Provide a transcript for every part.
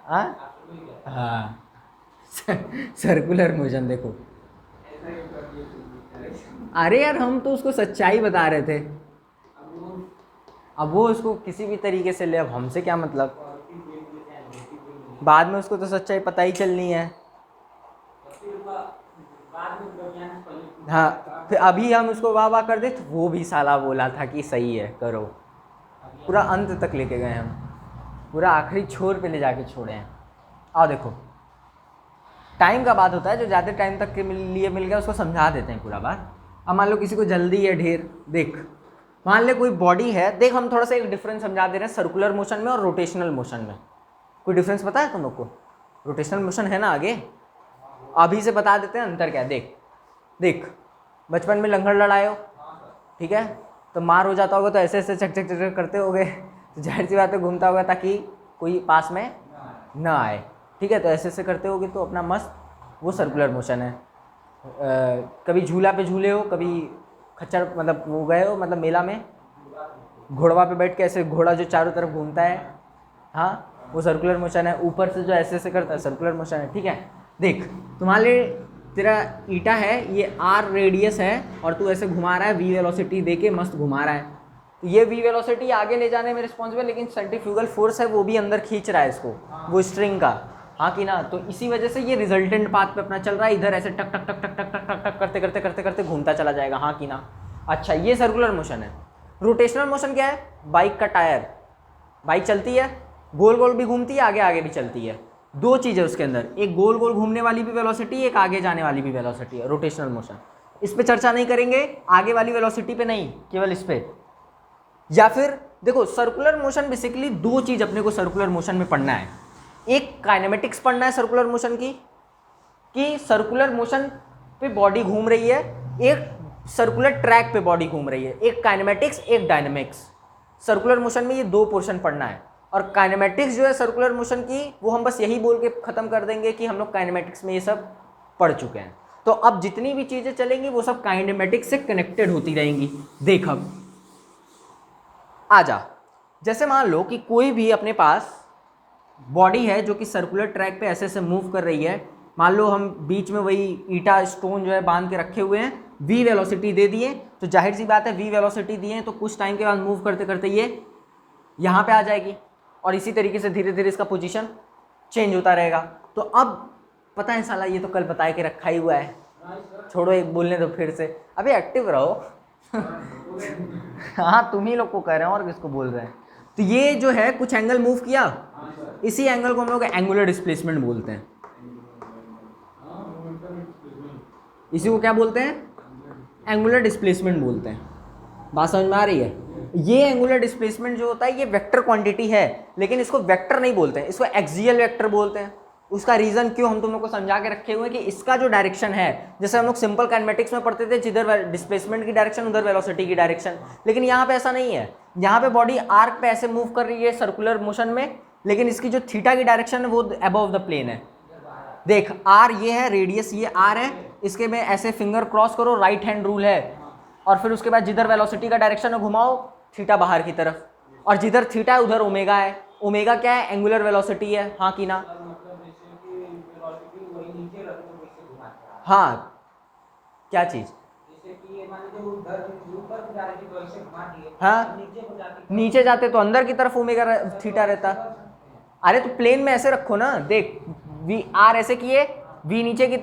हाँ हाँ circular motion देखो। अरे यार हम तो उसको सच्चाई बता रहे थे, अब वो उसको किसी भी तरीके से ले, अब हमसे क्या मतलब, बाद में उसको तो सच्चाई पता ही चलनी है। हाँ फिर अभी हम उसको वाह वाह कर दे तो वो भी साला बोला था कि सही है करो, पूरा अंत तक लेके गए हम, पूरा आखिरी छोर पे ले जाके छोड़े हैं। आओ देखो टाइम का बात होता है, जो ज़्यादा टाइम तक के लिए मिल गया उसको समझा देते हैं पूरा बात। अब मान लो किसी को जल्दी है ढेर, देख मान ले कोई बॉडी है, देख हम थोड़ा सा एक डिफरेंस समझा दे रहे हैं सर्कुलर मोशन में और रोटेशनल मोशन में। कोई डिफरेंस पता है तुम लोग को? रोटेशनल मोशन है ना आगे, अभी से बता देते हैं अंतर क्या है। देख देख बचपन में लंगड़ लड़ाए हो, ठीक है, तो मार हो जाता होगा तो ऐसे ऐसे चक चक चक करते होगे, तो जाहिर सी बात है घूमता होगा ताकि कोई पास में ना आए, ठीक है, तो ऐसे ऐसे करते होगे तो अपना मस्त वो सर्कुलर मोशन है। कभी झूला पे झूले हो, कभी खच्चर मतलब वो गए हो, मतलब मेला में घोड़वा पे बैठ के ऐसे घोड़ा जो चारों तरफ घूमता है, हाँ वो सर्कुलर मोशन है। ऊपर से जो ऐसे ऐसे करता है सर्कुलर मोशन है, ठीक है। देख तुम्हारे तेरा ईटा है, ये आर रेडियस है और तू ऐसे घुमा रहा है, वी वेलोसिटी दे के मस्त घुमा रहा है, तो ये वी वेलोसिटी आगे ले जाने में रिस्पॉन्सिबल, लेकिन सेंट्रीफ्यूगल फोर्स है वो भी अंदर खींच रहा है इसको, वो स्ट्रिंग का, हाँ कि ना। तो इसी वजह से ये रिजल्टेंट पाथ पे अपना चल रहा है, इधर ऐसे टक टक टक टक टक टक टक टक करते करते करते करते घूमता चला जाएगा, हाँ कि ना। अच्छा ये सर्कुलर मोशन है। रोटेशनल मोशन क्या है? बाइक का टायर, बाइक चलती है गोल गोल भी घूमती है, आगे आगे भी चलती है, दो चीज़ें उसके अंदर, एक गोल गोल घूमने वाली भी वेलोसिटी, एक आगे जाने वाली भी वेलोसिटी है, रोटेशनल मोशन। इस पे चर्चा नहीं करेंगे, आगे वाली वेलोसिटी पे नहीं, केवल इस पे। या फिर देखो सर्कुलर मोशन बेसिकली दो चीज अपने को सर्कुलर मोशन में पढ़ना है, एक काइनेमेटिक्स पढ़ना है सर्कुलर मोशन की, कि सर्कुलर मोशन पे बॉडी घूम रही है, एक सर्कुलर ट्रैक पे बॉडी घूम रही है, एक काइनेमेटिक्स एक डायनेमिक्स। सर्कुलर मोशन में ये दो पोर्शन पढ़ना है। और काइनेमेटिक्स जो है सर्कुलर मोशन की, वो हम बस यही बोल के खत्म कर देंगे कि हम लोग काइनेमेटिक्स में ये सब पढ़ चुके हैं। तो अब जितनी भी चीजें चलेंगी वो सब काइनेमेटिक्स से कनेक्टेड होती रहेंगी। देख अब आजा, जैसे मान लो कि कोई भी अपने पास बॉडी है जो कि सर्कुलर ट्रैक पे ऐसे ऐसे मूव कर रही है, मान लो हम बीच में वही ईटा स्टोन जो है बांध के रखे हुए हैं, वी वेलोसिटी दे दिए, तो जाहिर सी बात है वी वेलोसिटी दिए तो कुछ टाइम के बाद मूव करते करते ये यहाँ पे आ जाएगी, और इसी तरीके से धीरे धीरे इसका पोजीशन चेंज होता रहेगा। तो अब पता है साला ये तो कल बता के रखा ही हुआ है, छोड़ो एक बोलने दो फिर से, अभी एक्टिव रहो हाँ तुम ही लोग को कह रहे हैं और किसको बोल रहे हैं। तो ये जो है कुछ एंगल मूव किया, इसी एंगल को हम लोग एंगुलर डिस्प्लेसमेंट बोलते हैं। इसी को क्या बोलते हैं? एंगुलर डिस्प्लेसमेंट बोलते हैं। बात समझ में आ रही है? ये एंगुलर डिस्प्लेसमेंट जो होता है ये वेक्टर क्वांटिटी है, लेकिन इसको वेक्टर नहीं बोलते हैं, इसको एक्सियल वेक्टर बोलते हैं। उसका रीजन क्यों हम तुम लोग को समझा के रखे हुए हैं कि इसका जो डायरेक्शन है, जैसे हम लोग सिंपल काइनेमेटिक्स में पढ़ते थे, जिधर डिस्प्लेसमेंट की डायरेक्शन उधर वेलोसिटी की डायरेक्शन, लेकिन यहाँ पे ऐसा नहीं है। यहाँ पे बॉडी आर्क पे ऐसे मूव कर रही है सर्कुलर मोशन में, लेकिन इसकी जो थीटा की डायरेक्शन है वो अबव द प्लेन है। देख आर ये है, रेडियस ये आर है, इसके में ऐसे फिंगर क्रॉस करो, राइट हैंड रूल है, और फिर उसके बाद जिधर वेलोसिटी का डायरेक्शन है घुमाओ थीटा बाहर की तरफ, और जिधर थीटा है उधर ओमेगा है। ओमेगा क्या है? एंगुलर वेलोसिटी है, हाँ कि ना। हाँ क्या चीज? हाँ नीचे जाते तो अंदर की तरफ ओमेगा थीटा रहता। अरे तो प्लेन में ऐसे रखो ना, देख वी आर ऐसे किए, वी नीचे की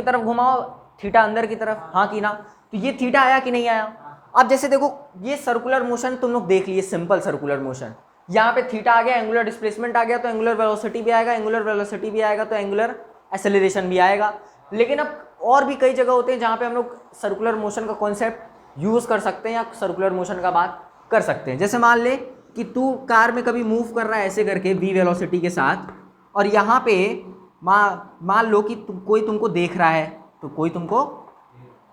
तरफ घुमाओ, थीटा अंदर की तरफ, हाँ कि ना। तो ये थीटा आया कि नहीं आया? अब जैसे देखो ये सर्कुलर मोशन तुम लोग देख लिए, सिंपल सर्कुलर मोशन, यहाँ पे थीटा आ गया, एंगुलर डिस्प्लेसमेंट आ गया, तो एंगुलर वेलोसिटी भी आएगा, एंगुलर वेलोसिटी भी आएगा तो एंगुलर एक्सेलरेशन भी आएगा। लेकिन अब और भी कई जगह होते हैं जहाँ पे हम लोग सर्कुलर मोशन का कॉन्सेप्ट यूज कर सकते हैं या सर्कुलर मोशन का बात कर सकते हैं। जैसे मान ले कि तू कार में कभी मूव कर रहा है ऐसे करके वी वेलोसिटी के साथ, और यहाँ पे मान लो कि कोई तुमको देख रहा है, तो कोई तुमको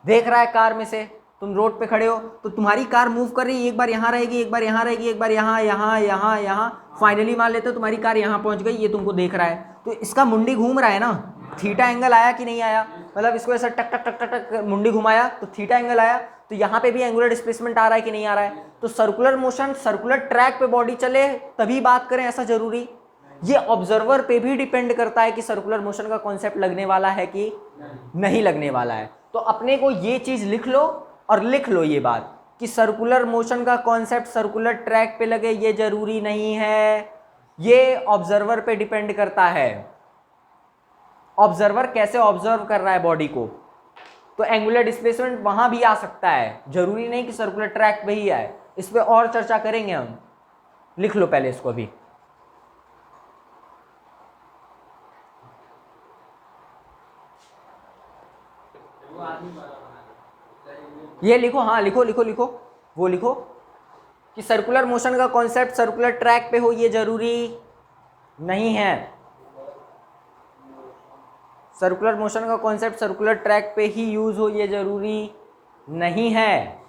देख रहा है कार में से, तुम रोड पे खड़े हो, तो तुम्हारी कार मूव कर रही है, एक बार यहाँ रहेगी, एक बार यहाँ रहेगी, एक बार यहाँ यहाँ यहाँ यहाँ, फाइनली मान लेते हो तुम्हारी कार यहाँ पहुँच गई, ये तुमको देख रहा है, तो इसका मुंडी घूम रहा है ना, थीटा एंगल आया कि नहीं आया? मतलब इसको ऐसा टक टक टक टक टक मुंडी घुमाया तो थीटा एंगल आया, तो यहाँ पे भी एंगुलर डिस्प्लेसमेंट आ रहा है कि नहीं आ रहा है? तो सर्कुलर मोशन सर्कुलर ट्रैक पे बॉडी चले तभी बात करें, ऐसा जरूरी ये ऑब्जर्वर पे भी डिपेंड करता है कि सर्कुलर मोशन का कॉन्सेप्ट लगने वाला है कि नहीं लगने वाला है। तो अपने को ये चीज लिख लो और लिख लो ये बात कि सर्कुलर मोशन का कॉन्सेप्ट सर्कुलर ट्रैक पे लगे ये जरूरी नहीं है, ये ऑब्जर्वर पे डिपेंड करता है। ऑब्जर्वर कैसे ऑब्जर्व कर रहा है बॉडी को, तो एंगुलर डिस्प्लेसमेंट वहां भी आ सकता है, जरूरी नहीं कि सर्कुलर ट्रैक पे ही आए। इस पे और चर्चा करेंगे हम, लिख लो पहले इसको भी। ये लिखो, हाँ लिखो लिखो लिखो, वो लिखो कि सर्कुलर मोशन का कॉन्सेप्ट सर्कुलर ट्रैक पे हो ये जरूरी नहीं है। सर्कुलर मोशन का कॉन्सेप्ट सर्कुलर ट्रैक पे ही यूज हो ये जरूरी नहीं है।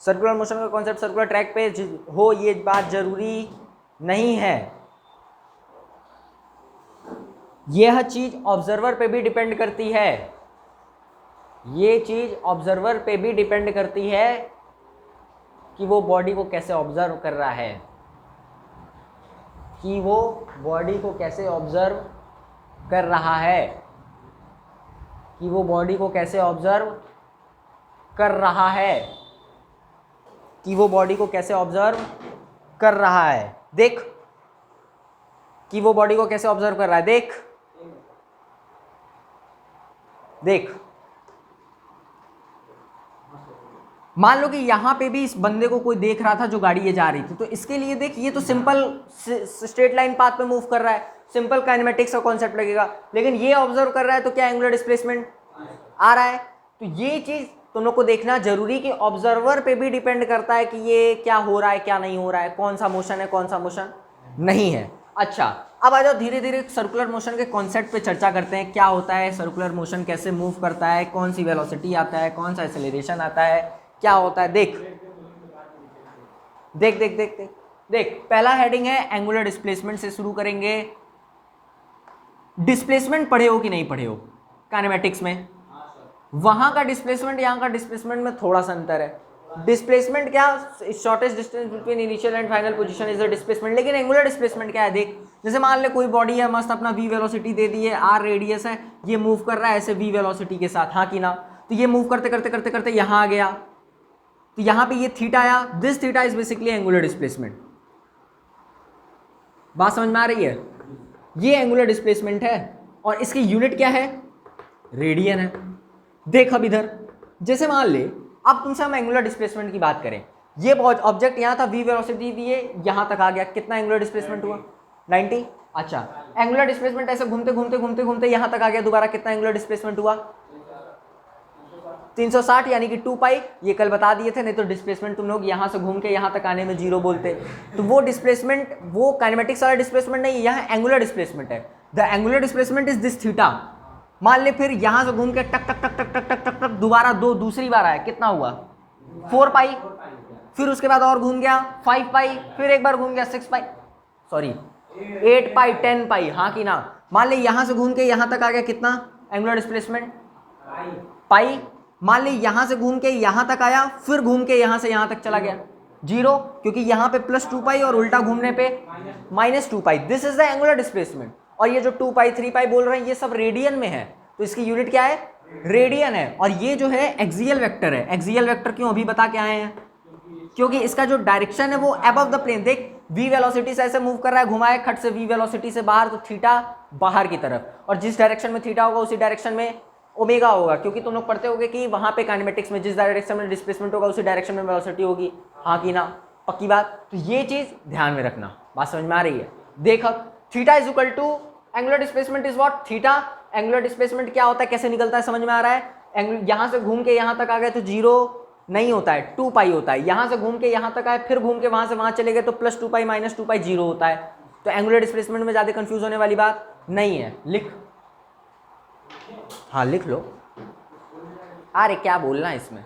सर्कुलर मोशन का कॉन्सेप्ट सर्कुलर ट्रैक पे हो ये बात जरूरी नहीं है। यह चीज ऑब्जर्वर पे भी डिपेंड करती है, ये चीज ऑब्जर्वर पे भी डिपेंड करती है कि वो बॉडी को कैसे ऑब्जर्व कर रहा है, कि वो बॉडी को कैसे ऑब्जर्व कर रहा है, कि वो बॉडी को कैसे ऑब्जर्व कर रहा है, कि वो बॉडी को कैसे ऑब्जर्व कर रहा है। देख कि वो बॉडी को कैसे ऑब्जर्व कर रहा है, देख देख। मान लो कि यहां पे भी इस बंदे को कोई देख रहा था जो गाड़ी ये जा रही थी, तो इसके लिए देख ये तो सिंपल स्ट्रेट लाइन पाथ पे मूव कर रहा है, सिंपल काइनेमेटिक्स का कॉन्सेप्ट लगेगा। लेकिन ये ऑब्जर्व कर रहा है तो क्या एंगुलर डिस्प्लेसमेंट आ रहा है। तो ये चीज तुम लोग को देखना जरूरी कि ऑब्जर्वर पे भी डिपेंड करता है कि ये क्या हो रहा है क्या नहीं हो रहा है, कौन सा मोशन है कौन सा मोशन नहीं है। अच्छा अब आ जाओ धीरे धीरे सर्कुलर मोशन के कॉन्सेप्ट पे चर्चा करते हैं, क्या होता है सर्कुलर मोशन, कैसे मूव करता है, कौन सी वेलोसिटी आता है, कौन सा एक्सेलरेशन आता है, क्या होता है। देख देख देख देख देख देख पहला हेडिंग है एंगुलर डिस्प्लेसमेंट से शुरू करेंगे। डिस्प्लेसमेंट पढ़े हो कि नहीं पढ़े हो काइनेमेटिक्स में? वहां का डिस्प्लेसमेंट यहाँ का डिस्प्लेसमेंट में थोड़ा सा अंतर है। डिस्प्लेसमेंट क्या, shortest distance between initial and final position is the displacement. लेकिन एंगुलर डिस्प्लेसमेंट क्या है, देख जैसे मान ले कोई बॉडी है मस्त, अपना v वेलोसिटी दे दी है, r रेडियस है, ये मूव कर रहा है ऐसे v वेलोसिटी के साथ, हाँ कि ना। तो ये मूव करते करते करते करते यहाँ आ गया, तो यहाँ पे ये थीटा आया, this theta is basically angular displacement. बात समझ में आ रही है? ये एंगुलर डिस्प्लेसमेंट है और इसकी यूनिट क्या है, रेडियन है। देख अब इधर जैसे मान ले अब तुमसे हम एंगुलर डिस्प्लेसमेंट की बात करें, ये ऑब्जेक्ट यहाँ था, v वेलोसिटी दिए यहाँ तक आ गया, कितना एंगुलर डिस्प्लेसमेंट हुआ 90। अच्छा एंगुलर डिस्प्लेसमेंट ऐसे घूमते घूमते घूमते घूमते यहाँ तक आ गया, दोबारा कितना एंगुलर डिस्प्लेसमेंट हुआ 360 यानी कि 2 पाई। ये कल बता दिए थे, नहीं तो डिस्प्लेसमेंट तुम लोग यहाँ से घूम के यहाँ तक आने में जीरो बोलते। तो वो डिस्प्लेसमेंट वो काइनेमेटिक्स वाला डिस्प्लेसमेंट नहीं है, यहाँ एंगुलर डिस्प्लेसमेंट है। The angular displacement is this theta. मान ले फिर यहाँ से घूम के टक टक टक टक टक टक टक टक दोबारा दूसरी बार आया, कितना हुआ 4 पाई। फिर उसके बाद और घूम गया 5 पाई, फिर एक बार घूम गया 6 पाई, सॉरी 8 पाई 10 पाई, हाँ कि ना। मान ले यहाँ से घूम के यहाँ तक आ गया, कितना एंगुलर डिस्प्लेसमेंट पाई। मान ली यहां से घूम के यहां तक आया, फिर घूम के यहां से यहां तक चला गया जीरो, क्योंकि यहां पे +2 पाई और उल्टा घूमने पे -2 pi. This is the angular displacement. और ये जो 2 पाई 3 पाई बोल रहे हैं ये सब रेडियन में है, तो इसकी यूनिट क्या है, रेडियन है। और ये जो है एक्सियल वेक्टर है। एक्सियल वेक्टर क्यों अभी बता के आए हैं, क्योंकि इसका जो डायरेक्शन है वो अबव द प्लेन। देख v वेलोसिटी से ऐसे मूव कर रहा है, घुमाए खट से v वेलोसिटी से बाहर, तो थीटा बाहर की तरफ, और जिस डायरेक्शन में थीटा होगा उसी डायरेक्शन में ओमेगा होगा, क्योंकि तुम लोग पढ़ते होगे कि वहां पे काइनेमेटिक्स में जिस डायरेक्शन में डिस्प्लेसमेंट होगा उसी डायरेक्शन में वेलोसिटी होगी, हाँ कि ना, पक्की बात। तो ये चीज ध्यान में रखना, बात समझ में आ रही है। देख अब theta is equal to angular displacement is what, theta. Angular displacement क्या होता है, कैसे निकलता है, समझ में आ रहा है। यहां से घूम के यहां तक आ गए तो जीरो नहीं होता है, 2 पाई होता है। यहां से घूम के यहां तक आए, फिर घूम के वहां से वहां चले गए तो +2 पाई -2 पाई जीरो होता है। तो एंगुलर डिस्प्लेसमेंट में ज्यादा कंफ्यूज होने वाली बात नहीं है। लिख, हाँ लिख लो। अरे क्या बोलना है इसमें,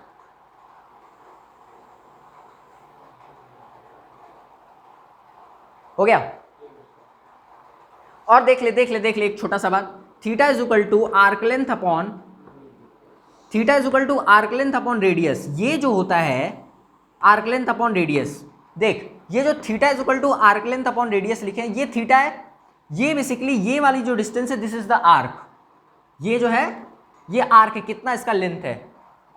हो गया। और देख ले एक छोटा सा बात, theta is equal to arc length upon, theta is equal to arc length upon radius. ये जो होता है आर्क लेंथ अपॉन रेडियस, देख ये जो theta is equal to arc length upon radius लिखे हैं, ये थीटा है, ये बेसिकली ये वाली जो डिस्टेंस है दिस इज द आर्क, ये जो है ये आर्क है, कितना इसका लेंथ है,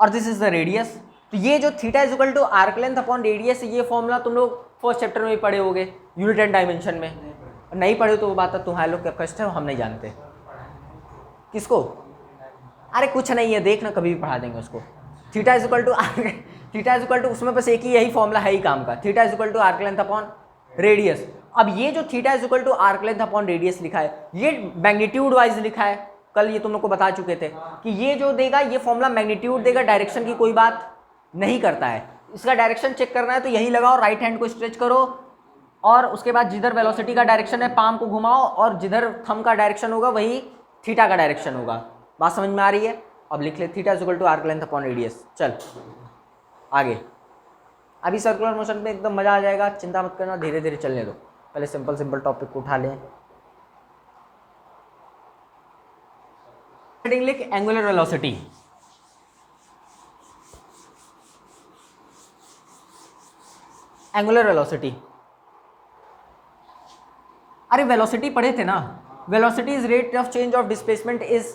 और दिस इज द रेडियस। तो ये जो theta is equal to arc length upon radius, ये फॉर्मूला तुम लोग फर्स्ट चैप्टर में भी पढ़े होगे यूनिट एंड डायमेंशन में, नहीं पढ़े तो वो बात है तुम्हारे लोग का कष्ट है, हम नहीं जानते। किसको? अरे कुछ नहीं है, देखना कभी भी पढ़ा देंगे उसको। Theta is equal to arc, theta is equal to, उसमें बस एक ही यही फॉर्मूला है ही काम का, theta is equal to arc length upon radius. अब ये जो theta is equal to arc length upon radius लिखा है, ये मैग्नीट्यूड वाइज लिखा है, कल ये तुम लोग को बता चुके थे कि ये जो देगा ये फॉर्मूला मैग्नीट्यूड देगा, डायरेक्शन की कोई बात नहीं करता है। इसका डायरेक्शन चेक करना है तो यही लगाओ, राइट हैंड को स्ट्रेच करो और उसके बाद जिधर वेलोसिटी का डायरेक्शन है पाम को घुमाओ और जिधर थंब का डायरेक्शन होगा वही थीटा का डायरेक्शन होगा। बात समझ में आ रही है? अब लिख ले theta is equal to arc length upon radius. चल आगे, अभी सर्कुलर मोशन में एकदम मजा आ जाएगा, चिंता मत करना, धीरे धीरे चलने दो, पहले सिंपल सिंपल टॉपिक को उठा लें। लिख एंगुलर वेलोसिटी, एंगुलर वेलोसिटी, अरे वेलोसिटी पढ़े थे ना, velocity is rate of change of displacement, is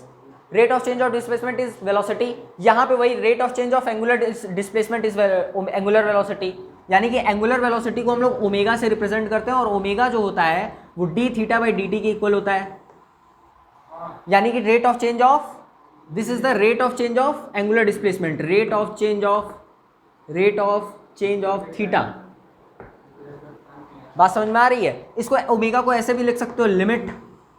rate of change of displacement is velocity. यहाँ पे वही rate of change of angular displacement is angular velocity, यानी कि एंगुलर वेलोसिटी को हम लोग ओमेगा से रिप्रेजेंट करते हैं और ओमेगा जो होता है वो D theta by D T के इक्वल होता है, यानी कि rate of change of, this is the rate of change of angular displacement, rate of change of theta. बात समझ में आ रही है? इसको ओमेगा को ऐसे भी लिख सकते हो, limit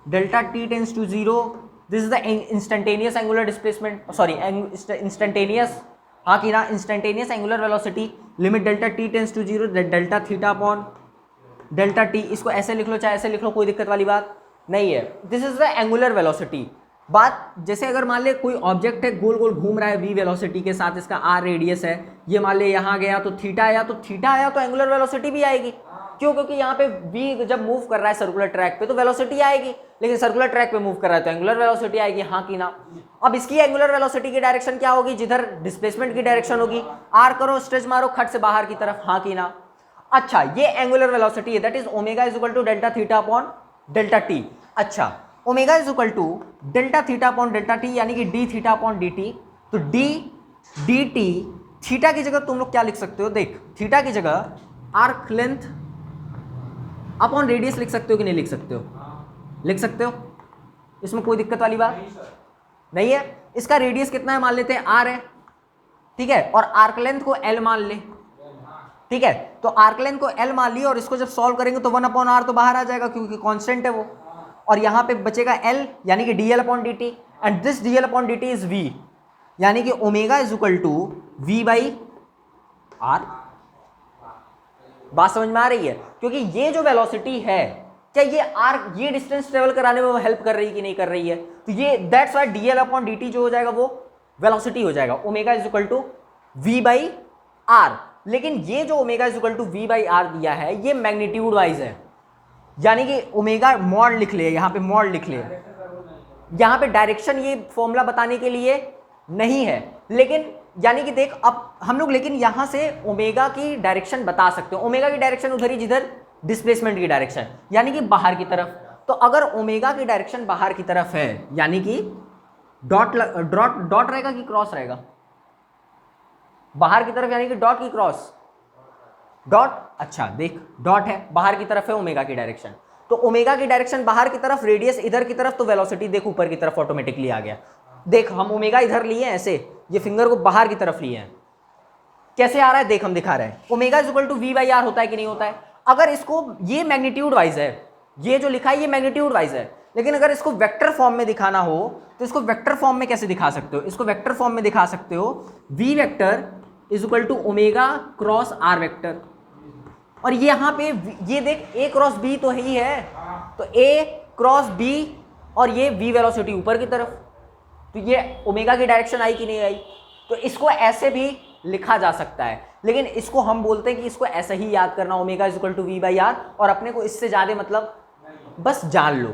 delta t tends to zero, this is the instantaneous angular displacement, sorry instantaneous, हाँ कि ना, instantaneous angular velocity, limit delta t tends to zero delta theta upon delta t. इसको ऐसे लिख लो चाहे ऐसे लिख लो, कोई दिक्कत वाली बात नहीं है। This is the angular velocity. बात जैसे अगर मान ले कोई ऑब्जेक्ट है गोल गोल घूम रहा है वी वेलोसिटी के साथ, इसका आर रेडियस है, ये मान ले यहाँ गया तो थीटा आया, तो थीटा आया तो एंगुलर वेलोसिटी भी आएगी। क्यों? क्योंकि यहाँ पे वी जब मूव कर रहा है सर्कुलर ट्रैक पे तो वेलोसिटी आएगी, लेकिन सर्कुलर ट्रैक पे मूव कर रहा है तो एंगुलर वेलोसिटी आएगी, हाँ कि ना। अब इसकी एंगुलर वेलोसिटी की डायरेक्शन क्या होगी? जिधर डिस्प्लेसमेंट की डायरेक्शन होगी, आर करो स्ट्रेच मारो खट से बाहर की तरफ, हाँ कि ना। अच्छा, ये एंगुलर वेलोसिटी है, that is omega is equal to delta theta upon delta T. अच्छा, omega is equal to delta theta upon delta T, यानी कि D theta upon D T. तो डी डी टी, थीटा की जगह तुम लोग क्या लिख सकते हो? देख, थीटा की जगह आर्क लेंथ अपॉन रेडियस लिख सकते हो कि नहीं लिख सकते हो? लिख सकते हो, इसमें कोई दिक्कत वाली बात नहीं है। इसका रेडियस कितना है मान लेते हैं, आर है, ठीक है, और आर्क लेंथ को एल मान ले, ठीक है। तो आर्क लेंथ को एल मान ली और इसको जब सॉल्व करेंगे तो 1 अपॉन आर तो बाहर आ जाएगा क्योंकि कांस्टेंट है वो, और यहाँ पे बचेगा एल यानी कि d l upon D t, and this d l upon D t is v, यानी कि omega is equal to v by r. बात समझ में आ रही है? क्योंकि ये जो वेलोसिटी है, क्या ये आर ये डिस्टेंस ट्रेवल कराने में हेल्प कर रही है कि नहीं कर रही है? तो ये that's why d l upon D t जो हो जाएगा वो वेलोसिटी हो जाएगा, omega is equal to v by r. लेकिन ये जो omega is equal to v by r दिया है ये मैग्नीट्यूड वाइज है, यानी कि ओमेगा मॉड लिख ले, यहाँ पे मॉड लिख ले, यहाँ पे डायरेक्शन ये फॉर्मूला बताने के लिए नहीं है, लेकिन यानी कि देख अब हम लोग लेकिन यहाँ से ओमेगा की डायरेक्शन बता सकते हो। ओमेगा की डायरेक्शन उधर ही जिधर डिस्प्लेसमेंट की डायरेक्शन, यानी कि बाहर की तरफ। तो अगर ओमेगा की डायरेक्शन बाहर की तरफ है, यानी कि डॉट डॉट रहेगा कि क्रॉस रहेगा? बाहर की तरफ, यानी कि डॉट की क्रॉस, डॉट। अच्छा देख, डॉट है, बाहर की तरफ है ओमेगा की डायरेक्शन, तो ओमेगा की डायरेक्शन बाहर की तरफ, रेडियस इधर की तरफ, तो वेलोसिटी देख ऊपर की तरफ ऑटोमेटिकली आ गया। देख हम ओमेगा इधर लिए हैं ऐसे, ये फिंगर को बाहर की तरफ लिए हैं, कैसे आ रहा है देख, हम दिखा रहे हैं। Omega is equal to v by are होता है कि नहीं होता है? अगर इसको, ये मैग्नीट्यूड वाइज है, ये जो लिखा है ये मैग्नीट्यूड वाइज है, लेकिन अगर इसको वेक्टर फॉर्म में दिखाना हो तो इसको वेक्टर फॉर्म में कैसे दिखा सकते हो? इसको वेक्टर फॉर्म में दिखा सकते हो, v vector is equal to omega cross r vector. और ये यहाँ पे ये देख ए क्रॉस बी तो ही है, तो ए क्रॉस बी और ये वी वेलोसिटी ऊपर की तरफ, तो ये ओमेगा की डायरेक्शन आई कि नहीं आई? तो इसको ऐसे भी लिखा जा सकता है, लेकिन इसको हम बोलते हैं कि इसको ऐसे ही याद करना, omega is equal to v by r, और अपने को इससे ज़्यादा मतलब बस जान लो।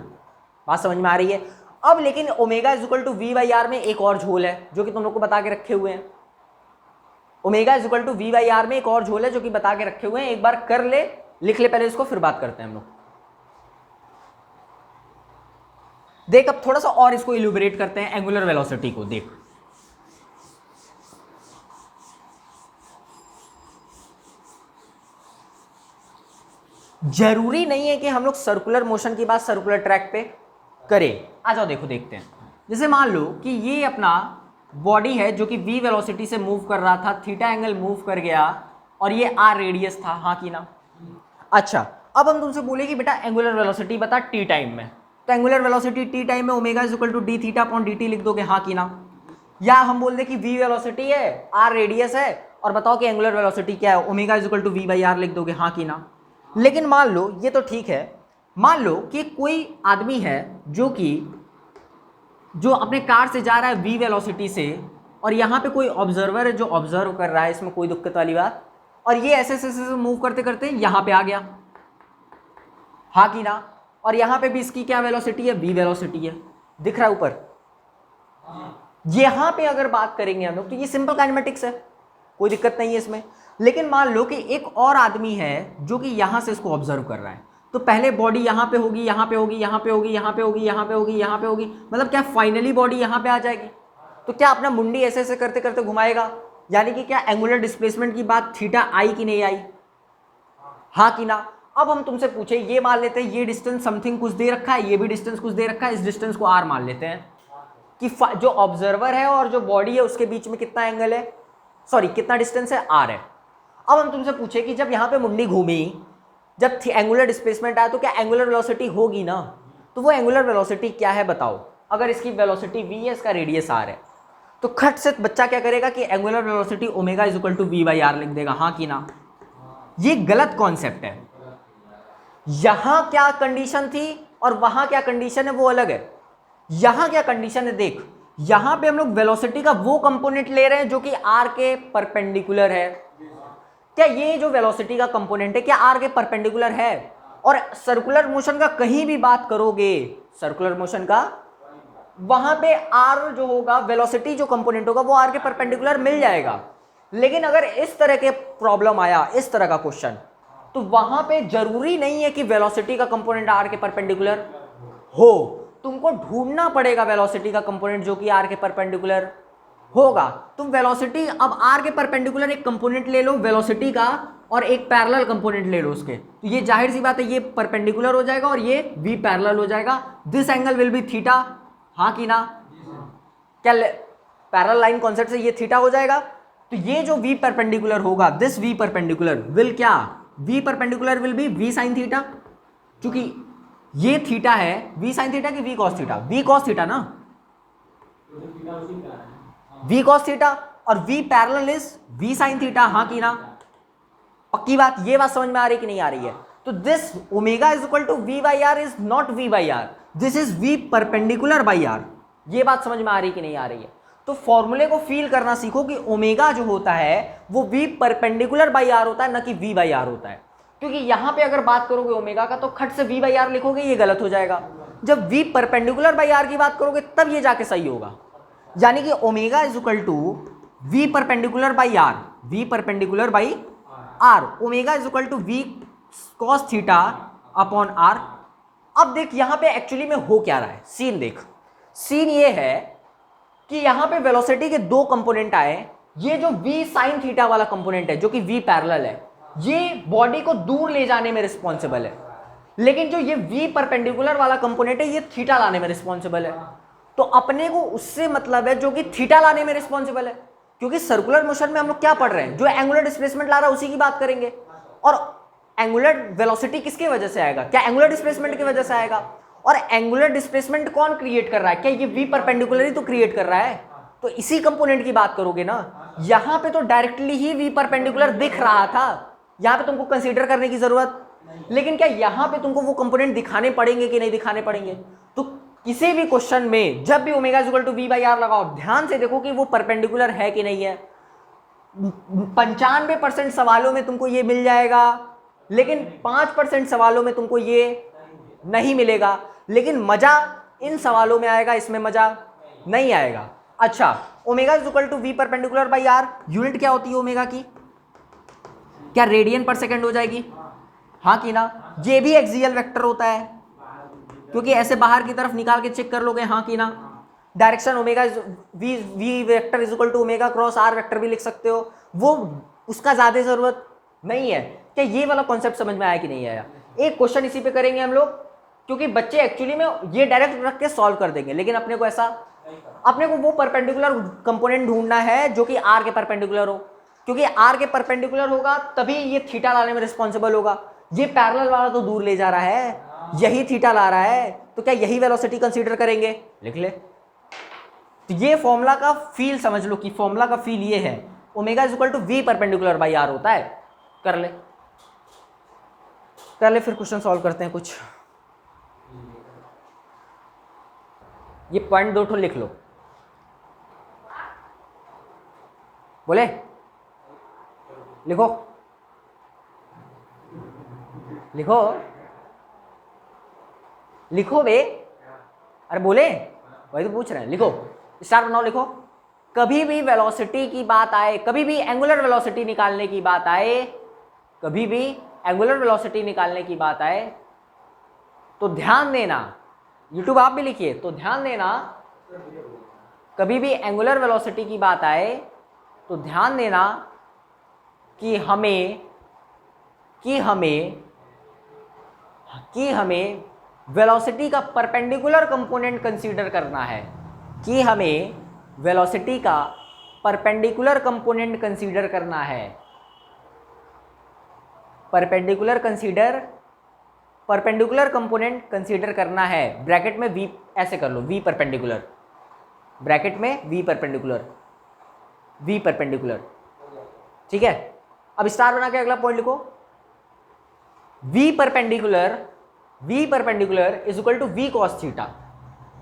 बात समझ में आ रही है? अब लेकिन omega is equal to v by r में एक और झोल है जो कि तुम लोग को बता के रखे हुए हैं। Omega is equal to v by r में एक और झोल है जो कि बता के रखे हुए हैं, एक बार कर ले लिख ले पहले इसको, फिर बात करते हैं हम लोग। देख अब थोड़ा सा और इसको इल्यूबरेट करते हैं एंगुलर वेलोसिटी को। देख जरूरी नहीं है कि हम लोग सर्कुलर मोशन की बात सर्कुलर ट्रैक पे करें। आ जाओ देखो देखते हैं। जैसे मान लो कि ये अपना बॉडी है जो कि v वेलोसिटी से मूव कर रहा था, थीटा एंगल मूव कर गया और ये r रेडियस था, हाँ कि ना। अच्छा अब हम तुमसे बोले कि बेटा एंगुलर वेलोसिटी बता t टाइम में, तो एंगुलर वेलोसिटी t टाइम में omega is equal to d theta upon dt लिख दोगे, हाँ कि ना। या हम बोल दे कि v वेलोसिटी है, r रेडियस है और बताओ कि एंगुलर वेलोसिटी क्या है, omega is equal to v by r लिख दोगे, हाँ कि ना। लेकिन मान लो ये तो ठीक है, मान लो कि कोई आदमी है जो अपने कार से जा रहा है v वेलोसिटी से और यहाँ पे कोई ऑब्जर्वर है जो ऑब्जर्व कर रहा है, इसमें कोई दिक्कत वाली बात, और ये ऐसे ऐसे मूव करते करते यहाँ पे आ गया, हाँ कि ना। और यहाँ पे भी इसकी क्या वेलोसिटी है, v वेलोसिटी है, दिख रहा है ऊपर। यहाँ पे अगर बात करेंगे हम लोग तो ये सिंपल काइनेमेटिक्स है, कोई दिक्कत नहीं है इसमें। लेकिन मान लो कि एक और आदमी है जो कि यहाँ से इसको ऑब्जर्व कर रहा है, तो पहले बॉडी यहाँ पे होगी, यहाँ पे होगी, यहाँ पे होगी, यहाँ पे होगी, यहाँ पे होगी, यहाँ पे होगी, मतलब क्या फाइनली बॉडी यहाँ पे आ जाएगी। तो क्या अपना मुंडी ऐसे ऐसे करते करते घुमाएगा, यानी कि क्या एंगुलर डिस्प्लेसमेंट की बात थीटा आई कि नहीं आई, हाँ कि ना। अब हम तुमसे पूछे, ये मान लेते हैं ये डिस्टेंस समथिंग कुछ दे रखा है, ये भी डिस्टेंस कुछ दे रखा है, इस डिस्टेंस को आर मान लेते हैं कि जो ऑब्जर्वर है और जो बॉडी है उसके बीच में कितना एंगल है, सॉरी कितना डिस्टेंस है, आर है। अब हम तुमसे पूछे कि जब यहाँ पे मुंडी घूमी, जब एंगुलर डिस्प्लेसमेंट आया तो क्या एंगुलर वेलोसिटी होगी ना, तो वो एंगुलर वेलोसिटी क्या है बताओ। अगर इसकी वेलोसिटी v है, इसका रेडियस r है, तो खट से बच्चा क्या करेगा कि angular velocity omega is equal to v by r लिख देगा, हाँ कि ना। ये गलत कॉन्सेप्ट है। यहां क्या कंडीशन थी और वहां क्या कंडीशन है वो अलग है। यहां क्या कंडीशन है, देख यहां पे हम लोग वेलोसिटी का वो कंपोनेंट ले रहे हैं जो कि r के परपेंडिकुलर है। क्या ये जो वेलोसिटी का कंपोनेंट है क्या r के परपेंडिकुलर है, और सर्कुलर मोशन का कहीं भी बात करोगे, सर्कुलर मोशन का वहां पे r जो होगा, वेलोसिटी जो कंपोनेंट होगा वो r के परपेंडिकुलर मिल जाएगा। लेकिन अगर इस तरह के प्रॉब्लम आया, इस तरह का क्वेश्चन, तो वहां पे जरूरी नहीं है कि वेलोसिटी का कंपोनेंट r के परपेंडिकुलर हो, तुमको ढूंढना पड़ेगा वेलोसिटी का कंपोनेंट जो कि r के परपेंडिकुलर होगा। तुम वेलोसिटी अब r के परपेंडिकुलर एक कंपोनेंट ले लो वेलोसिटी का और एक पैरेलल कंपोनेंट ले लो उसके, तो ये जाहिर सी बात है ये परपेंडिकुलर हो जाएगा और ये v पैरेलल हो जाएगा। This angle will be theta, हाँ कि ना। क्या पैरेलल लाइन कॉन्सेप्ट से ये थीटा हो जाएगा, तो ये जो v परपेंडिकुलर होगा, दिस v परपेंडिकुलर विल क्या, v perpendicular will be v sine theta, क्योंकि ये थीटा है, v साइन थीटा कि v cos theta, v cos theta ना, v cos थीटा, और v parallel is v sin theta, हाँ कि ना। पक्की बात, ये बात समझ में आ रही कि नहीं आ रही है। तो this omega is equal to v by r is not v by are, this is v perpendicular by r. ये बात समझ में आ रही कि नहीं आ रही है। तो फॉर्मूले को फील करना सीखो कि ओमेगा जो होता है वो v परपेंडिकुलर बाई आर होता है, ना कि v बाई आर होता है। क्योंकि यहां पे अगर बात करोगे ओमेगा का तो खट से v बाई आर लिखोगे, ये गलत हो जाएगा। जब v परपेंडिकुलर बाई आर की बात करोगे तब ये जाके सही होगा। यानी कि omega is equal to we perpendicular by r, v perpendicular by r, omega is equal to we cos theta upon r. अब देख यहां पे एक्चुअली में हो क्या रहा है, सीन देख। सीन ये है कि यहां पे वेलोसिटी के दो कंपोनेंट आए, ये जो v साइन थीटा वाला कंपोनेंट है जो कि v पैरेलल है, ये बॉडी को दूर ले जाने में रिस्पॉन्सिबल है, लेकिन जो ये v परपेंडिकुलर वाला कंपोनेंट है ये थीटा लाने में रिस्पॉन्सिबल है। तो अपने को उससे मतलब है जो कि थीटा लाने में रिस्पॉन्सिबल है, क्योंकि सर्कुलर मोशन में हम लोग क्या पढ़ रहे हैं, जो एंगुलर डिस्प्लेसमेंट ला रहा है उसी की बात करेंगे। और एंगुलर वेलोसिटी किसके वजह से आएगा, क्या एंगुलर डिस्प्लेसमेंट की वजह से आएगा। और एंगुलर डिस्प्लेसमेंट कौन क्रिएट कर रहा है, क्या ये v परपेंडिकुलर ही तो क्रिएट कर रहा है, तो इसी कंपोनेंट की बात करोगे ना। यहां पे तो डायरेक्टली ही v परपेंडिकुलर दिख रहा था, यहां पे तुमको कंसीडर करने की जरूरत, लेकिन क्या यहां पे तुमको वो कंपोनेंट दिखाने पड़ेंगे कि नहीं दिखाने पड़ेंगे। तो किसी भी क्वेश्चन में जब भी omega equal to v by r लगाओ, ध्यान से देखो कि वो परपेंडिकुलर है कि नहीं है। 95% सवालों में तुमको ये मिल जाएगा, लेकिन 5% सवालों में तुमको ये नहीं मिलेगा। लेकिन मजा इन सवालों में आएगा, इसमें मजा नहीं आएगा। अच्छा, omega equal to we perpendicular by r, unit क्या होती है ओमेगा की, क्या रेडियन पर सेकेंड हो जाएगी, हाँ कि ना? ये भी एक्सियल वेक्टर होता है, क्योंकि ऐसे बाहर की तरफ निकाल के चेक कर लोगे, हाँ कि ना? Direction omega v vector is equal to omega cross r vector भी लिख सकते हो, वो उसका ज्यादा जरूरत नहीं है। क्या ये वाला कॉन्सेप्ट समझ में आया कि नहीं आया? एक क्वेश्चन इसी पे करेंगे हम लोग, क्योंकि बच्चे एक्चुअली में ये डायरेक्ट रख के सॉल्व कर देंगे, लेकिन अपने को ऐसा, अपने को वो परपेंडिकुलर कंपोनेंट ढूंढना है जो कि आर के परपेंडिकुलर हो, क्योंकि आर के परपेंडिकुलर होगा तभी ये थीटा लाने में रिस्पॉन्सिबल होगा। ये पैरेलल वाला तो दूर ले जा रहा है, यही थीटा ला रहा है, तो क्या यही वेलोसिटी कंसीडर करेंगे? लिख ले। तो ये फॉर्मूला का फील समझ लो कि फॉर्मूला का फील ये है, omega is equal to we perpendicular by are होता है। कर ले, कर ले, फिर क्वेश्चन सॉल्व करते हैं कुछ। ये पॉइंट 2 ठो लिख लो। बोले लिखो, लिखो, लिखो बे। अरे बोले, वही तो पूछ रहे हैं। लिखो, स्टार बनाओ, लिखो। कभी भी वेलोसिटी की बात आए, कभी भी एंगुलर वेलोसिटी निकालने की बात आए, कभी भी एंगुलर वेलोसिटी निकालने की बात आए तो ध्यान देना, यूट्यूब आप भी लिखिए, तो ध्यान देना, कभी भी एंगुलर वेलोसिटी की बात आए तो ध्यान देना कि हमें वेलोसिटी का परपेंडिकुलर कंपोनेंट कंसीडर करना है, कि हमें वेलोसिटी का परपेंडिकुलर कंपोनेंट कंसीडर करना है। परपेंडिकुलर कंपोनेंट कंसीडर करना है। ब्रैकेट में वी ऐसे कर लो, वी परपेंडिकुलर, ब्रैकेट में वी परपेंडिकुलर, ठीक है। अब स्टार बना के अगला पॉइंट लिखो, v perpendicular is equal to we cos theta,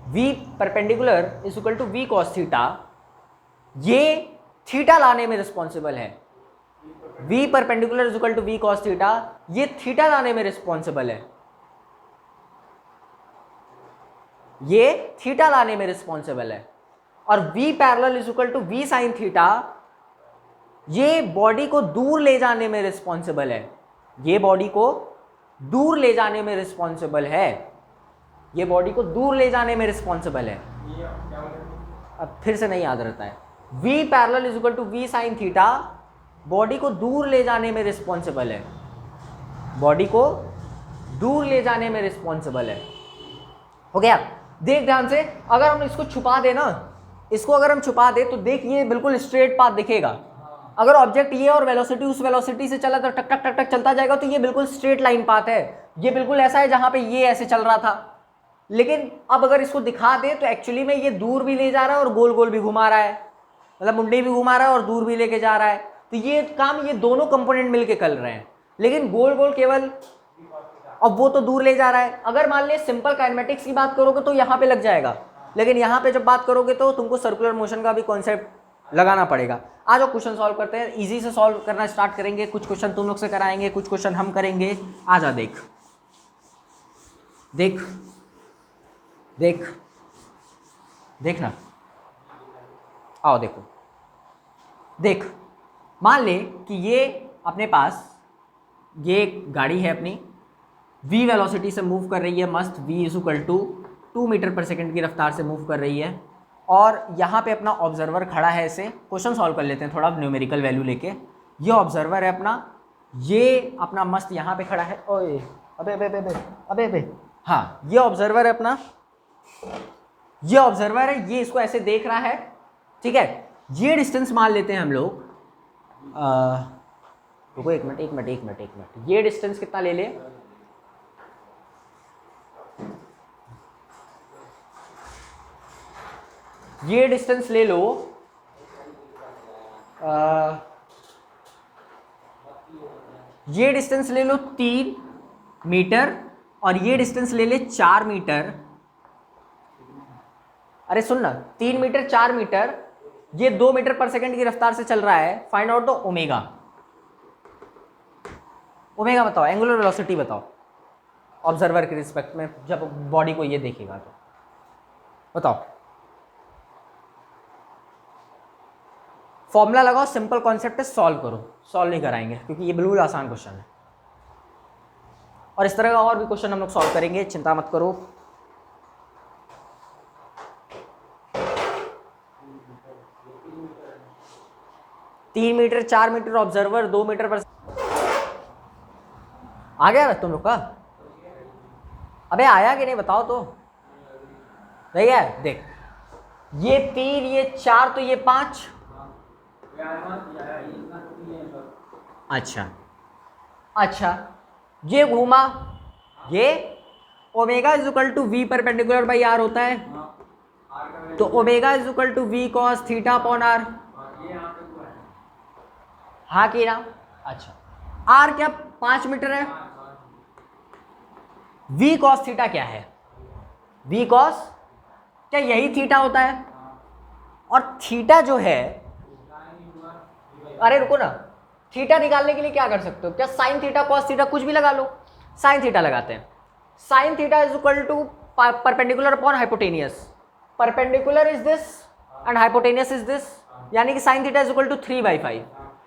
v perpendicular is equal to we cos theta, ये थीटा लाने में रिस्पॉन्सिबल है। V perpendicular is equal to we cos theta, ये थीटा लाने में रिस्पॉन्सिबल है, ये थीटा लाने में रिस्पॉन्सिबल है। और V parallel is equal to V sine theta, ये बॉडी को दूर ले जाने में रिस्पॉन्सिबल है, ये बॉडी को दूर ले जाने में रिस्पॉन्सिबल है, ये बॉडी को दूर ले जाने में रिस्पॉन्सिबल है। अब फिर से नहीं याद रहता है, V parallel is equal to V sine theta, body को दूर ले जाने में रिस्पॉन्सिबल है, बॉडी को दूर ले जाने में रिस्पॉन्सिबल है। हो गया? देख ध्यान से, अगर हम इसको छुपा दे ना, इसको अगर हम छुपा दे तो देख ये बिल्कुल स्ट्रेट पाथ दिखेगा। अगर ऑब्जेक्ट ये और वेलोसिटी उस वेलोसिटी से चला तो टक टक टक टक चलता जाएगा, तो ये बिल्कुल स्ट्रेट लाइन पाथ है, ये बिल्कुल ऐसा है जहां पे ये ऐसे चल रहा था। लेकिन अब अगर इसको दिखा दे तो एक्चुअली में ये दूर भी ले जा रहा है और गोल गोल भी घुमा रहा है, मतलब मुंडी भी घुमा रहा है और दूर भी लेके जा रहा है। तो ये काम ये दोनों कंपोनेंट मिलके कर रहे हैं, लेकिन गोल गोल केवल, अब वो तो दूर ले जा रहा है। अगर मान लिया सिंपल काइनेमेटिक्स की बात करोगे तो यहाँ पे लग जाएगा, लेकिन यहाँ पे जब बात करोगे तो तुमको सर्कुलर मोशन का भी कॉन्सेप्ट लगाना पड़ेगा। आज वो क्वेश्चन सॉल्व करते हैं, इजी से सॉल्व करना स्टार्ट करेंगे। कुछ क्वेश्चन तुम लोग से कराएंगे, कुछ क्वेश्चन हम करेंगे। आ जा, देख देख देख देखना, आओ देखो, देख। मान ले कि ये अपने पास ये गाड़ी है अपनी, v वेलोसिटी से मूव कर रही है, मस्त v is equal to 2 metre per second की रफ्तार से मूव कर रही है, और यहाँ पे अपना ऑब्जर्वर खड़ा है। ऐसे क्वेश्चन सॉल्व कर लेते हैं थोड़ा न्यूमेरिकल वैल्यू लेके। ये ऑब्जर्वर है अपना, ये अपना मस्त यहाँ पे खड़ा है। ओए अबे अबे अबे अबे अबे, हाँ ये ऑब्जर्वर है अपना, ये ऑब्जर्वर है, ये इसको ऐसे देख रहा है, ठीक है। ये डिस्टेंस मान लेते हैं हम लोग, रुको एक मिनट, ये डिस्टेंस कितना ले ले, ये डिस्टेंस ले लो, ये डिस्टेंस ले लो 3 मीटर, और ये डिस्टेंस ले ले 4 मीटर। अरे सुन ना, 3 मीटर 4 मीटर, ये 2 मीटर पर सेकंड की रफ्तार से चल रहा है। फाइंड आउट दो ओमेगा, ओमेगा बताओ, एंगुलर वेलोसिटी बताओ ऑब्जर्वर के रिस्पेक्ट में जब बॉडी को ये देखेगा तो बताओ। फॉर्मूला लगाओ, सिंपल कॉन्सेप्ट है, सॉल्व करो। सॉल्व नहीं कराएंगे क्योंकि ये बिल्कुल आसान क्वेश्चन है। और इस तरह का और भी क्वेश्चन हम लोग सॉल्व करेंगे, चिंता मत करो। तीन मीटर, 4 मीटर ऑब्जर्वर, 2 मीटर पर। आ गया तुम लोग का? अबे आया कि नहीं बताओ तो। सही है, देख ये 3, ये 4, तो ये 5। अच्छा, ये घूमा, ये omega is equal to we perpendicular by are होता है, तो omega is equal to we cos theta upon R. हाँ कि ना? अच्छा, आर क्या 5 मीटर है? वी कॉस थीटा क्या है? वी कॉस क्या यही थीटा होता है? और थीटा जो है, अरे रुको ना, थीटा निकालने के लिए क्या कर सकते हो? क्या साइन थीटा कॉस थीटा कुछ भी लगा लो। साइन थीटा लगाते हैं। Sine theta is equal to perpendicular upon hypotenuse. Perpendicular is this and hypotenuse is this, यानी कि sine theta is equal to 3/5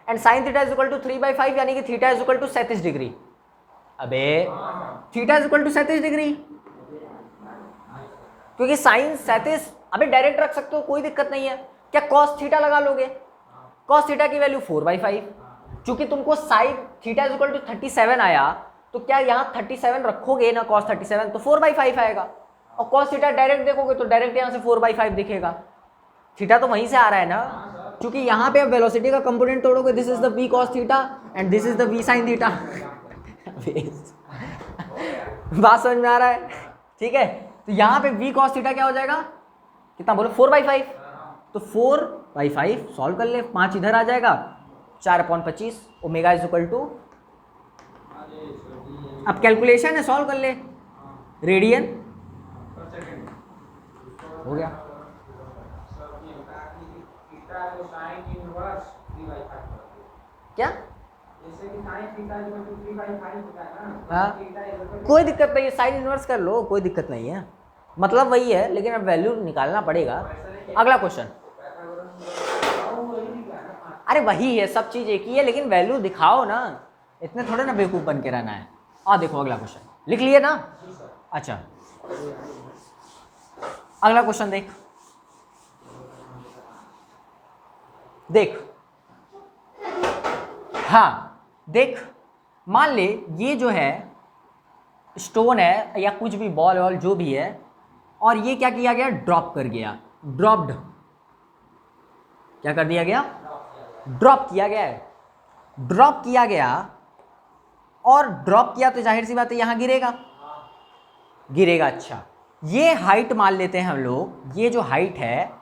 and sine theta is equal to 3/5 यानी कि theta is equal to 37 degree. अबे theta is equal to 37 degree, क्योंकि sine 37, अबे direct रख सकते हो, कोई दिक्कत नहीं है। क्या कॉस थीटा लगा लोगे? कॉस थीटा की वैल्यू 4/5, चूंकि तुमको sine theta is equal to 37 आया, तो क्या यहाँ 37 रखोगे ना कॉस 37, तो 4/5 आएगा। और कॉस थीटा डायरेक्ट देखोगे तो डायरेक्ट यहाँ से 4/5 दिखेगा। थीटा तो वहीं से आ रहा है ना, क्योंकि यहाँ पे अब वेलोसिटी का कंपोनेंट तोड़ोगे, this is the V cos theta and this is the V sine theta. बात समझ में आ रहा है? ठीक है, तो यहाँ पे वी कॉस थीटा क्या हो जाएगा? कितना बोलो? 4/5। तो 4/5 सॉल्व कर ले, 5 इधर आ जाएगा, 4/25 ओमेगा इज इक्वल टू, अब कैलकुलेशन है, सॉल्व कर ले, रेडियन हो गया। क्या? हाँ, कोई दिक्कत नहीं है, साइन इनवर्स कर लो, कोई दिक्कत नहीं है, मतलब वही है, लेकिन अब वैल्यू निकालना पड़ेगा। अगला क्वेश्चन, अरे वही है, सब चीज एक ही है, लेकिन वैल्यू दिखाओ ना, इतने थोड़े ना बेवकूफ बन के रहना है। देखो अगला क्वेश्चन, लिख लिए ना? अच्छा, अगला क्वेश्चन देख, हाँ देख, मान ले ये जो है स्टोन है या कुछ भी, बॉल वॉल जो भी है, और ये क्या किया गया? ड्रॉप कर गया, ड्रॉप्ड, क्या कर दिया गया? ड्रॉप किया गया है, ड्रॉप किया गया, और ड्रॉप किया तो जाहिर सी बात है यहाँ गिरेगा, गिरेगा। अच्छा, ये हाइट मान लेते हैं हम लोग, ये जो हाइट है,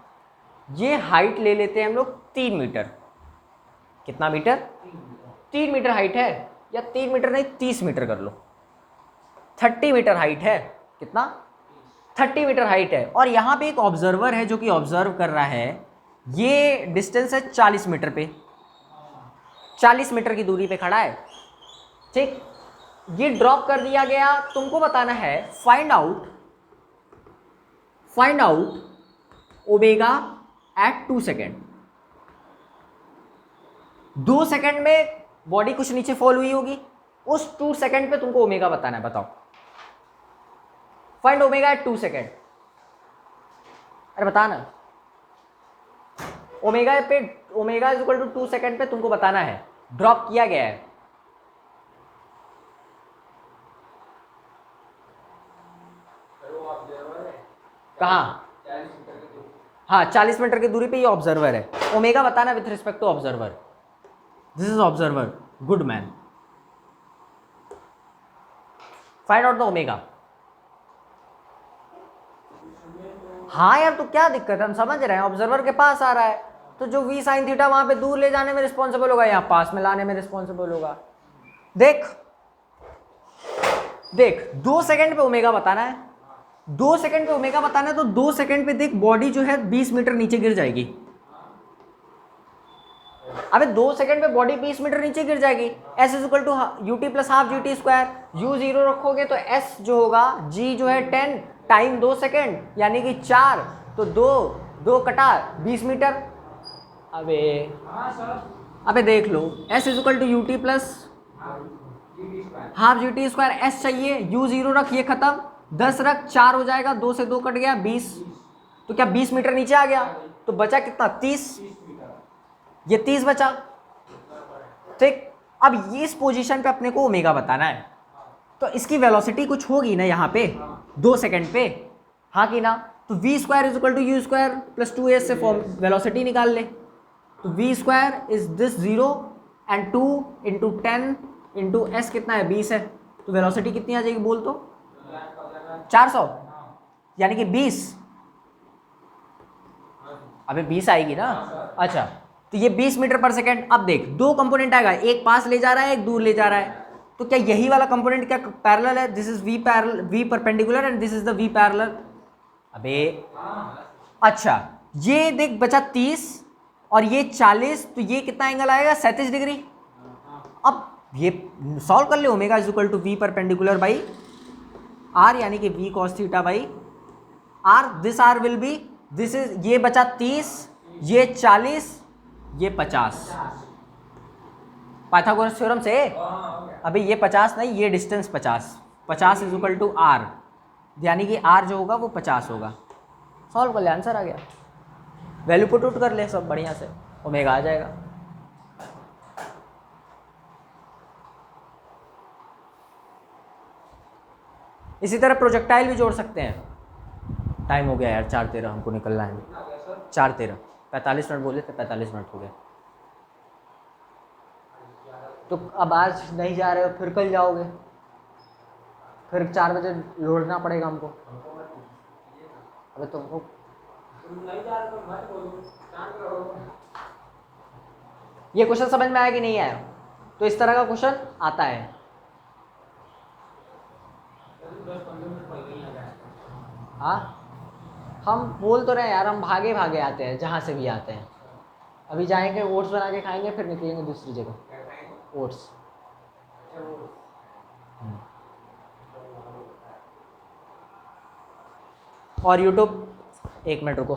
ये हाइट ले लेते हैं हम लोग 3 मीटर। कितना मीटर? 3 मीटर हाइट है, या 3 मीटर नहीं 30 मीटर कर लो, 30 मीटर हाइट है। कितना? 30 मीटर हाइट है, और यहाँ पे एक ऑब्जर्वर है जो कि ऑब्जर्व कर रहा है। ये डिस्टेंस है 40 मीटर पे, 40 मीटर की दूरी पे खड़ा है, ठीक। ये ड्रॉप कर दिया गया, तुमको बताना है find out omega eight 2 second. 2 second में बॉडी कुछ नीचे फॉल हुई होगी, उस 2 सेकेंड पे तुमको ओमेगा बताना है। बताओ, फाइंड ओमेगा एट 2 सेकेंड। अरे बता ना, omega is equal to 2 second पे तुमको बताना है, ड्रॉप किया गया है। कहाँ? हाँ, 40 मीटर की दूरी पे ये ऑब्जर्वर है। ओमेगा बताना with respect to observer. This is observer, good man. Find out the omega. हाँ यार, तो क्या दिक्कत है, हम समझ रहे हैं, ऑब्जर्वर के पास आ रहा है, तो जो वी साइन थीटा वहां पे दूर ले जाने में रिस्पॉन्सिबल होगा, यहाँ पास में लाने में रिस्पॉन्सिबल होगा। देख 2 सेकंड पे ओमेगा बताना है, 2 सेकंड पे ओमेगा बताना है, तो 2 सेकंड पे देख बॉडी जो है 20 मीटर नीचे गिर जाएगी। अबे 2 सेकंड पे बॉडी 20 मीटर नीचे गिर जाएगी। S is equal to ut plus half GT square. u 0 रखोगे तो S जो होगा, G जो है 10 टाइम 2 सेकंड यानी कि 4, तो 2 कटा 20 मीटर। अबे देख लो, S is equal to ut plus half G T square S चाहिए, यू 0 रख, ये खत्म, 10 रख, 4 हो जाएगा, 2 से 2 कट गया, 20, तो क्या 20 मीटर नीचे आ गया, तो बचा कितना 30, ये 30 बचा। ठीक, अब ये इस पोजीशन पे अपने को ओमेगा बताना है, तो इसकी वेलोसिटी कुछ होगी ना यहाँ पे 2 सेकंड पे, हाँ कि ना, तो V square is equal to U square plus 2s से फॉर्म वेलोसिटी निकाल ले, तो V square is this 0 and 2 into 10 into S कितना है 20 है, तो वेलोसिटी कितनी आ जाएगी बोल तो 400, यानी कि 20, अबे 20 आएगी ना, अच्छा, तो ये 20 मीटर पर सेकेंड। अब देख दो कंपोनेंट आएगा, एक पास ले जा रहा है एक दूर ले जा रहा है, तो क्या यही वाला कंपोनेंट क्या पैरेलल है, this is V parallel, V perpendicular and this is the V parallel. अबे अच्छा, ये देख बचा 30 और ये 40, तो ये कितना एंगल आएगा 37 डिग्री। अब ये सॉल्व कर ले, omega is equal to we perpendicular by R, यानी कि V cos theta by are, this R will be, this is, ये बचा 30, ये 40, ये 50, पाइथागोरस थ्योरम से। अभी ये 50 नहीं, ये distance 50 is equal to R, यानी कि आर जो होगा वो 50 होगा। सॉल्व कर ले, आंसर आ गया, वैल्यू पुट आउट कर ले सब बढ़िया से, ओमेगा आ जाएगा। इसी तरह प्रोजेक्टाइल भी जोड़ सकते हैं। टाइम हो गया यार, 4:13 हमको निकलना है, 4:13, 45 मिनट बोले थे, 45 मिनट हो गए। तो अब आज नहीं जा रहे हो, फिर कल जाओगे, फिर 4 बजे लौटना पड़ेगा हमको। अबे तुमको ये क्वेश्चन समझ में आया कि नहीं आया, तो इस तरह का क्वेश्चन आता है। हाँ, हम बोल तो रहे यार, हम भागे भागे आते हैं जहाँ से भी आते हैं। अभी जाएंगे ओट्स बना के खाएंगे, फिर निकलेंगे दूसरी जगह, ओट्स। और यूट्यूब, 1 मिनट रुको,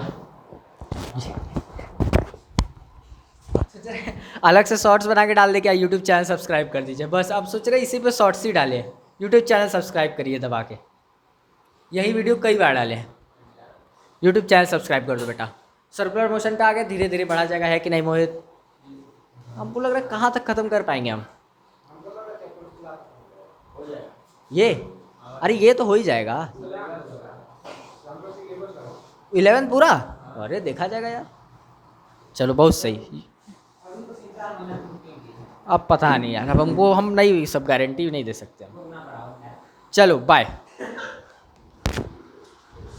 अलग से शॉर्ट्स बना के डाल दे क्या, यूट्यूब चैनल सब्सक्राइब कर दीजिए बस। अब सोच रहे इसी पे शॉर्ट्स ही डाले, यूट्यूब चैनल सब्सक्राइब करिए दबा के, यही वीडियो कई बार डाले हैं। यूट्यूब चैनल सब्सक्राइब कर दो बेटा। सर्कुलर मोशन पे आगे धीरे धीरे बढ़ा जाएगा, है कि नहीं मोहित? हमको लग रहा है कहाँ तक ख़त्म कर पाएंगे हम ये, अरे ये तो हो ही जाएगा 11 पूरा, अरे देखा जाएगा यार। चलो बहुत सही, अब पता नहीं यार, अब हमको, हम नहीं सब गारंटी नहीं दे सकते। चलो बाय।